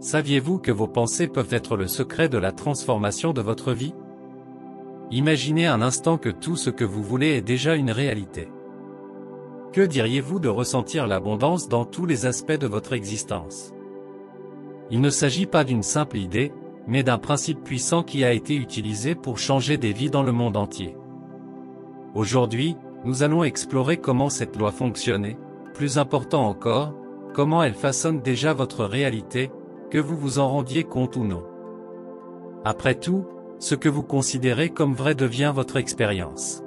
Saviez-vous que vos pensées peuvent être le secret de la transformation de votre vie? Imaginez un instant que tout ce que vous voulez est déjà une réalité. Que diriez-vous de ressentir l'abondance dans tous les aspects de votre existence? Il ne s'agit pas d'une simple idée, mais d'un principe puissant qui a été utilisé pour changer des vies dans le monde entier. Aujourd'hui, nous allons explorer comment cette loi fonctionne et, plus important encore, comment elle façonne déjà votre réalité, que vous vous en rendiez compte ou non. Après tout, ce que vous considérez comme vrai devient votre expérience.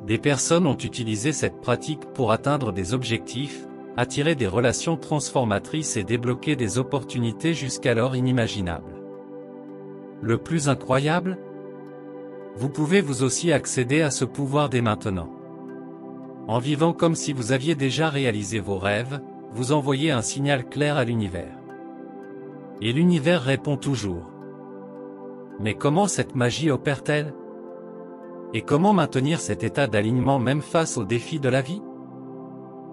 Des personnes ont utilisé cette pratique pour atteindre des objectifs, attirer des relations transformatrices et débloquer des opportunités jusqu'alors inimaginables. Le plus incroyable? Vous pouvez vous aussi accéder à ce pouvoir dès maintenant. En vivant comme si vous aviez déjà réalisé vos rêves, vous envoyez un signal clair à l'univers. Et l'univers répond toujours. Mais comment cette magie opère-t-elle? Et comment maintenir cet état d'alignement même face aux défis de la vie?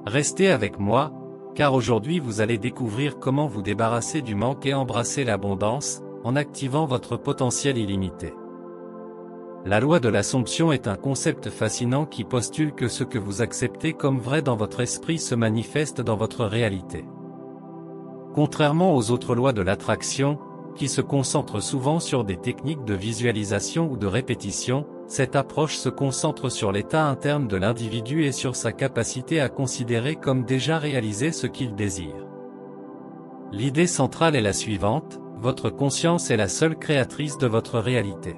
Restez avec moi, car aujourd'hui vous allez découvrir comment vous débarrasser du manque et embrasser l'abondance, en activant votre potentiel illimité. La loi de l'Assomption est un concept fascinant qui postule que ce que vous acceptez comme vrai dans votre esprit se manifeste dans votre réalité. Contrairement aux autres lois de l'attraction, qui se concentrent souvent sur des techniques de visualisation ou de répétition, cette approche se concentre sur l'état interne de l'individu et sur sa capacité à considérer comme déjà réalisé ce qu'il désire. L'idée centrale est la suivante: votre conscience est la seule créatrice de votre réalité.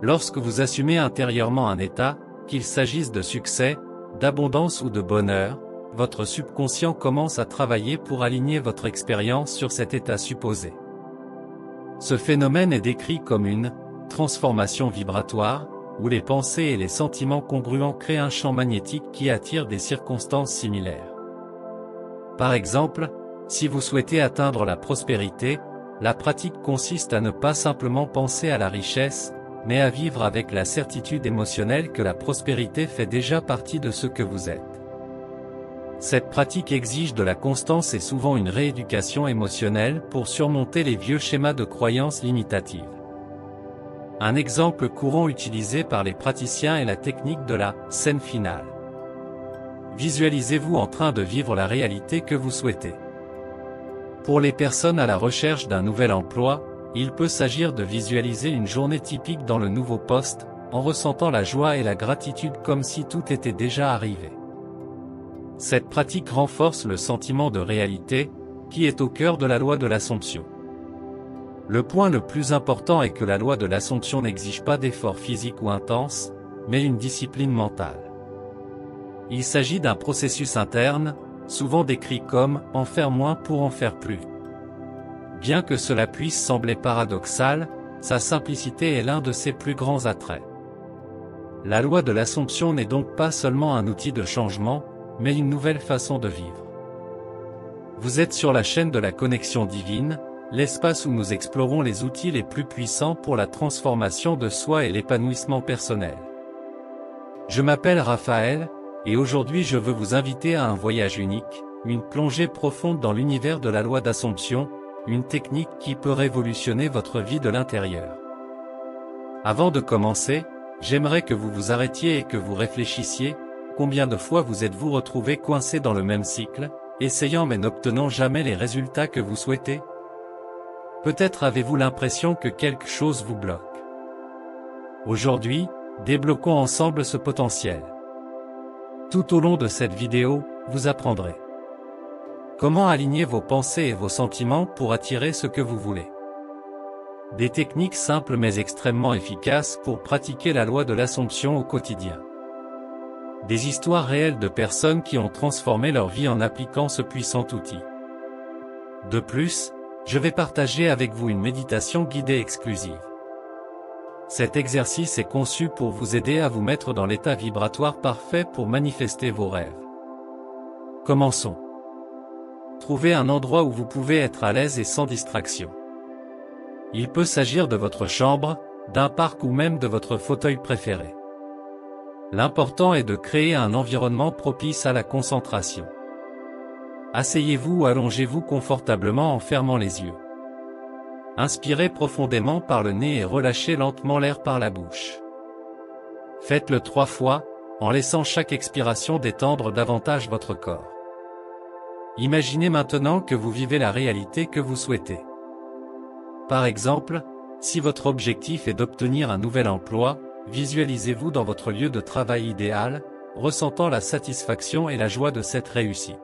Lorsque vous assumez intérieurement un état, qu'il s'agisse de succès, d'abondance ou de bonheur, votre subconscient commence à travailler pour aligner votre expérience sur cet état supposé. Ce phénomène est décrit comme une transformation vibratoire, où les pensées et les sentiments congruents créent un champ magnétique qui attire des circonstances similaires. Par exemple, si vous souhaitez atteindre la prospérité, la pratique consiste à ne pas simplement penser à la richesse, mais à vivre avec la certitude émotionnelle que la prospérité fait déjà partie de ce que vous êtes. Cette pratique exige de la constance et souvent une rééducation émotionnelle pour surmonter les vieux schémas de croyances limitatives. Un exemple courant utilisé par les praticiens est la technique de la scène finale. Visualisez-vous en train de vivre la réalité que vous souhaitez. Pour les personnes à la recherche d'un nouvel emploi, il peut s'agir de visualiser une journée typique dans le nouveau poste, en ressentant la joie et la gratitude comme si tout était déjà arrivé. Cette pratique renforce le sentiment de réalité, qui est au cœur de la loi de l'Assomption. Le point le plus important est que la loi de l'Assomption n'exige pas d'effort physique ou intense, mais une discipline mentale. Il s'agit d'un processus interne, souvent décrit comme « en faire moins pour en faire plus ». Bien que cela puisse sembler paradoxal, sa simplicité est l'un de ses plus grands attraits. La loi de l'Assomption n'est donc pas seulement un outil de changement, mais une nouvelle façon de vivre. Vous êtes sur la chaîne de la connexion divine, l'espace où nous explorons les outils les plus puissants pour la transformation de soi et l'épanouissement personnel. Je m'appelle Raphaël, et aujourd'hui je veux vous inviter à un voyage unique, une plongée profonde dans l'univers de la loi d'Assomption, une technique qui peut révolutionner votre vie de l'intérieur. Avant de commencer, j'aimerais que vous vous arrêtiez et que vous réfléchissiez. Combien de fois vous êtes-vous retrouvé coincé dans le même cycle, essayant mais n'obtenant jamais les résultats que vous souhaitez? Peut-être avez-vous l'impression que quelque chose vous bloque. Aujourd'hui, débloquons ensemble ce potentiel. Tout au long de cette vidéo, vous apprendrez comment aligner vos pensées et vos sentiments pour attirer ce que vous voulez. Des techniques simples mais extrêmement efficaces pour pratiquer la loi de l'Assomption au quotidien. Des histoires réelles de personnes qui ont transformé leur vie en appliquant ce puissant outil. De plus, je vais partager avec vous une méditation guidée exclusive. Cet exercice est conçu pour vous aider à vous mettre dans l'état vibratoire parfait pour manifester vos rêves. Commençons. Trouvez un endroit où vous pouvez être à l'aise et sans distraction. Il peut s'agir de votre chambre, d'un parc ou même de votre fauteuil préféré. L'important est de créer un environnement propice à la concentration. Asseyez-vous ou allongez-vous confortablement en fermant les yeux. Inspirez profondément par le nez et relâchez lentement l'air par la bouche. Faites-le 3 fois, en laissant chaque expiration détendre davantage votre corps. Imaginez maintenant que vous vivez la réalité que vous souhaitez. Par exemple, si votre objectif est d'obtenir un nouvel emploi, visualisez-vous dans votre lieu de travail idéal, ressentant la satisfaction et la joie de cette réussite.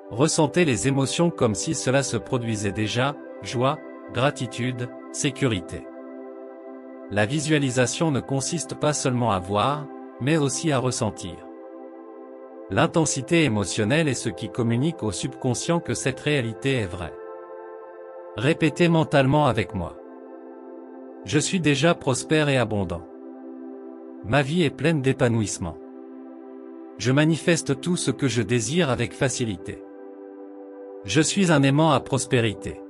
Ressentez les émotions comme si cela se produisait déjà, joie, gratitude, sécurité. La visualisation ne consiste pas seulement à voir, mais aussi à ressentir. L'intensité émotionnelle est ce qui communique au subconscient que cette réalité est vraie. Répétez mentalement avec moi. Je suis déjà prospère et abondant. Ma vie est pleine d'épanouissement. Je manifeste tout ce que je désire avec facilité. Je suis un aimant à prospérité.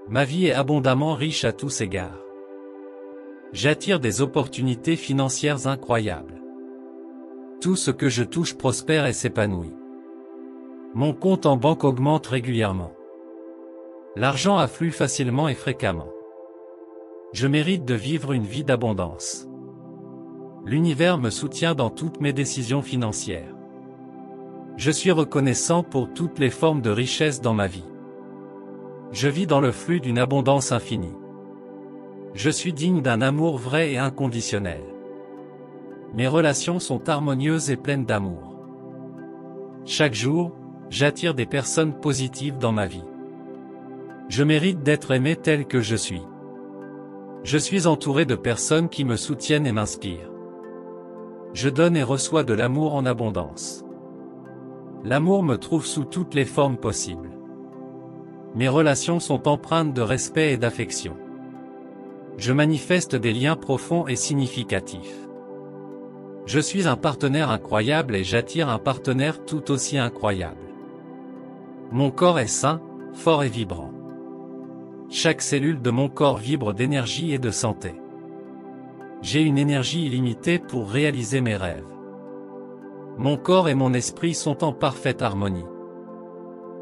Ma vie est abondamment riche à tous égards. J'attire des opportunités financières incroyables. Tout ce que je touche prospère et s'épanouit. Mon compte en banque augmente régulièrement. L'argent afflue facilement et fréquemment. Je mérite de vivre une vie d'abondance. L'univers me soutient dans toutes mes décisions financières. Je suis reconnaissant pour toutes les formes de richesse dans ma vie. Je vis dans le flux d'une abondance infinie. Je suis digne d'un amour vrai et inconditionnel. Mes relations sont harmonieuses et pleines d'amour. Chaque jour, j'attire des personnes positives dans ma vie. Je mérite d'être aimé tel que je suis. Je suis entouré de personnes qui me soutiennent et m'inspirent. Je donne et reçois de l'amour en abondance. L'amour me trouve sous toutes les formes possibles. Mes relations sont empreintes de respect et d'affection. Je manifeste des liens profonds et significatifs. Je suis un partenaire incroyable et j'attire un partenaire tout aussi incroyable. Mon corps est sain, fort et vibrant. Chaque cellule de mon corps vibre d'énergie et de santé. J'ai une énergie illimitée pour réaliser mes rêves. Mon corps et mon esprit sont en parfaite harmonie.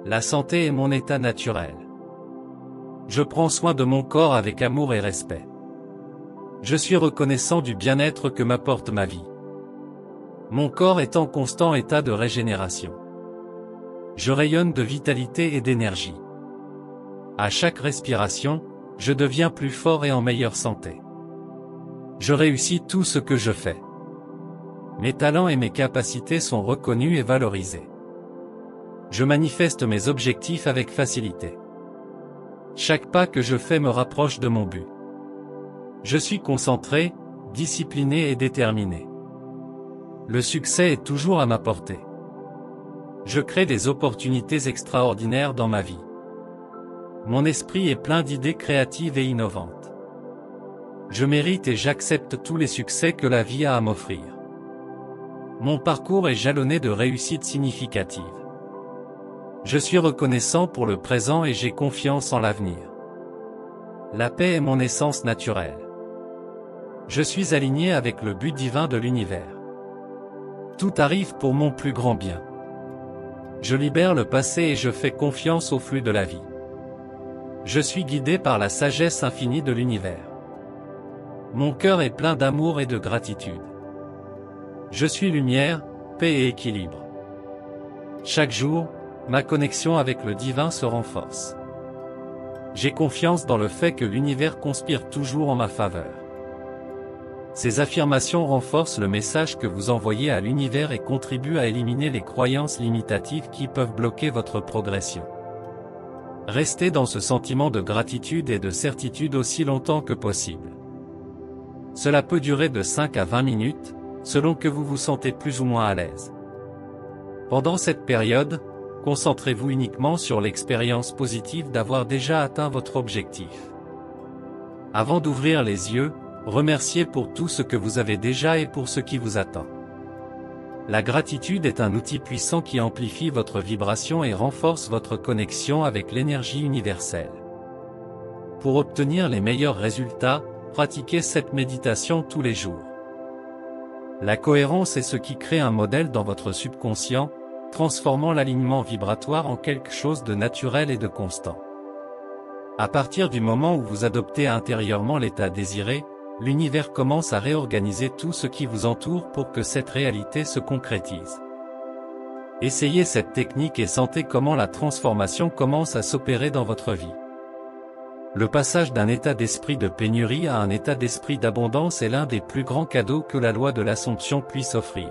La santé est mon état naturel. Je prends soin de mon corps avec amour et respect. Je suis reconnaissant du bien-être que m'apporte ma vie. Mon corps est en constant état de régénération. Je rayonne de vitalité et d'énergie. À chaque respiration, je deviens plus fort et en meilleure santé. Je réussis tout ce que je fais. Mes talents et mes capacités sont reconnus et valorisés. Je manifeste mes objectifs avec facilité. Chaque pas que je fais me rapproche de mon but. Je suis concentré, discipliné et déterminé. Le succès est toujours à ma portée. Je crée des opportunités extraordinaires dans ma vie. Mon esprit est plein d'idées créatives et innovantes. Je mérite et j'accepte tous les succès que la vie a à m'offrir. Mon parcours est jalonné de réussites significatives. Je suis reconnaissant pour le présent et j'ai confiance en l'avenir. La paix est mon essence naturelle. Je suis aligné avec le but divin de l'univers. Tout arrive pour mon plus grand bien. Je libère le passé et je fais confiance au flux de la vie. Je suis guidé par la sagesse infinie de l'univers. Mon cœur est plein d'amour et de gratitude. Je suis lumière, paix et équilibre. Chaque jour, ma connexion avec le divin se renforce. J'ai confiance dans le fait que l'univers conspire toujours en ma faveur. Ces affirmations renforcent le message que vous envoyez à l'univers et contribuent à éliminer les croyances limitatives qui peuvent bloquer votre progression. Restez dans ce sentiment de gratitude et de certitude aussi longtemps que possible. Cela peut durer de 5 à 20 minutes, selon que vous vous sentez plus ou moins à l'aise. Pendant cette période, concentrez-vous uniquement sur l'expérience positive d'avoir déjà atteint votre objectif. Avant d'ouvrir les yeux, remerciez pour tout ce que vous avez déjà et pour ce qui vous attend. La gratitude est un outil puissant qui amplifie votre vibration et renforce votre connexion avec l'énergie universelle. Pour obtenir les meilleurs résultats, pratiquez cette méditation tous les jours. La cohérence est ce qui crée un modèle dans votre subconscient, transformant l'alignement vibratoire en quelque chose de naturel et de constant. À partir du moment où vous adoptez intérieurement l'état désiré, l'univers commence à réorganiser tout ce qui vous entoure pour que cette réalité se concrétise. Essayez cette technique et sentez comment la transformation commence à s'opérer dans votre vie. Le passage d'un état d'esprit de pénurie à un état d'esprit d'abondance est l'un des plus grands cadeaux que la loi de l'Assomption puisse offrir.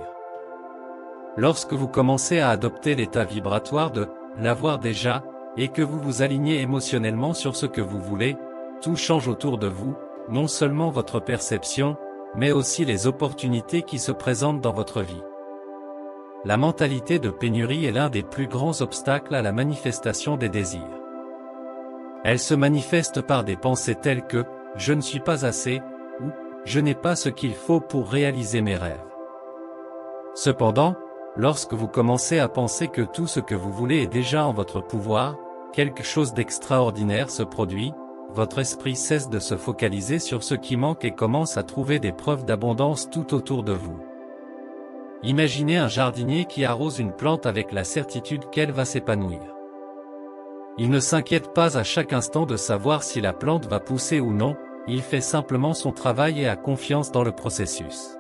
Lorsque vous commencez à adopter l'état vibratoire de « l'avoir déjà », et que vous vous alignez émotionnellement sur ce que vous voulez, tout change autour de vous, non seulement votre perception, mais aussi les opportunités qui se présentent dans votre vie. La mentalité de pénurie est l'un des plus grands obstacles à la manifestation des désirs. Elle se manifeste par des pensées telles que « je ne suis pas assez » ou « je n'ai pas ce qu'il faut pour réaliser mes rêves ». Cependant, lorsque vous commencez à penser que tout ce que vous voulez est déjà en votre pouvoir, quelque chose d'extraordinaire se produit, votre esprit cesse de se focaliser sur ce qui manque et commence à trouver des preuves d'abondance tout autour de vous. Imaginez un jardinier qui arrose une plante avec la certitude qu'elle va s'épanouir. Il ne s'inquiète pas à chaque instant de savoir si la plante va pousser ou non, il fait simplement son travail et a confiance dans le processus.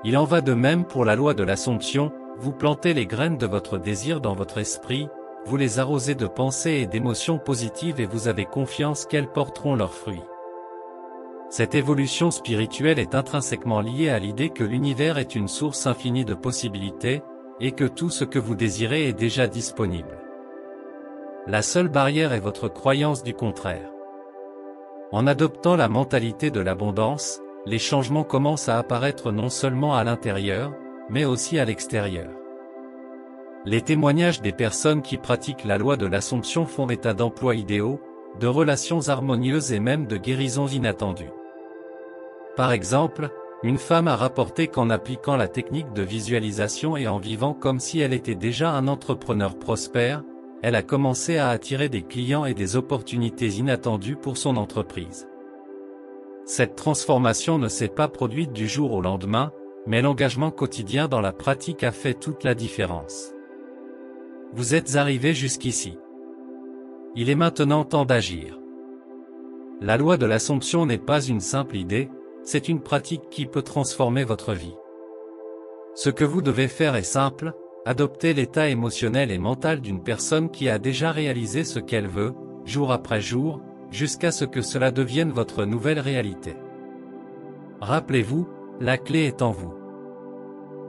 Il en va de même pour la loi de l'Assomption, vous plantez les graines de votre désir dans votre esprit, vous les arrosez de pensées et d'émotions positives et vous avez confiance qu'elles porteront leurs fruits. Cette évolution spirituelle est intrinsèquement liée à l'idée que l'univers est une source infinie de possibilités, et que tout ce que vous désirez est déjà disponible. La seule barrière est votre croyance du contraire. En adoptant la mentalité de l'abondance, les changements commencent à apparaître non seulement à l'intérieur, mais aussi à l'extérieur. Les témoignages des personnes qui pratiquent la loi de l'Assomption font état d'emplois idéaux, de relations harmonieuses et même de guérisons inattendues. Par exemple, une femme a rapporté qu'en appliquant la technique de visualisation et en vivant comme si elle était déjà un entrepreneur prospère, elle a commencé à attirer des clients et des opportunités inattendues pour son entreprise. Cette transformation ne s'est pas produite du jour au lendemain, mais l'engagement quotidien dans la pratique a fait toute la différence. Vous êtes arrivé jusqu'ici. Il est maintenant temps d'agir. La loi de l'Assomption n'est pas une simple idée, c'est une pratique qui peut transformer votre vie. Ce que vous devez faire est simple, adopter l'état émotionnel et mental d'une personne qui a déjà réalisé ce qu'elle veut, jour après jour, jusqu'à ce que cela devienne votre nouvelle réalité. Rappelez-vous, la clé est en vous.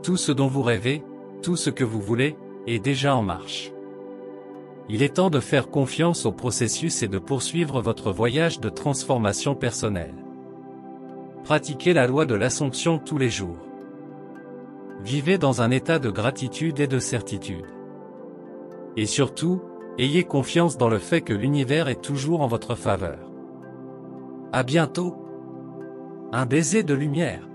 Tout ce dont vous rêvez, tout ce que vous voulez, est déjà en marche. Il est temps de faire confiance au processus et de poursuivre votre voyage de transformation personnelle. Pratiquez la loi de l'Assomption tous les jours. Vivez dans un état de gratitude et de certitude. Et surtout, ayez confiance dans le fait que l'univers est toujours en votre faveur. À bientôt. Un baiser de lumière.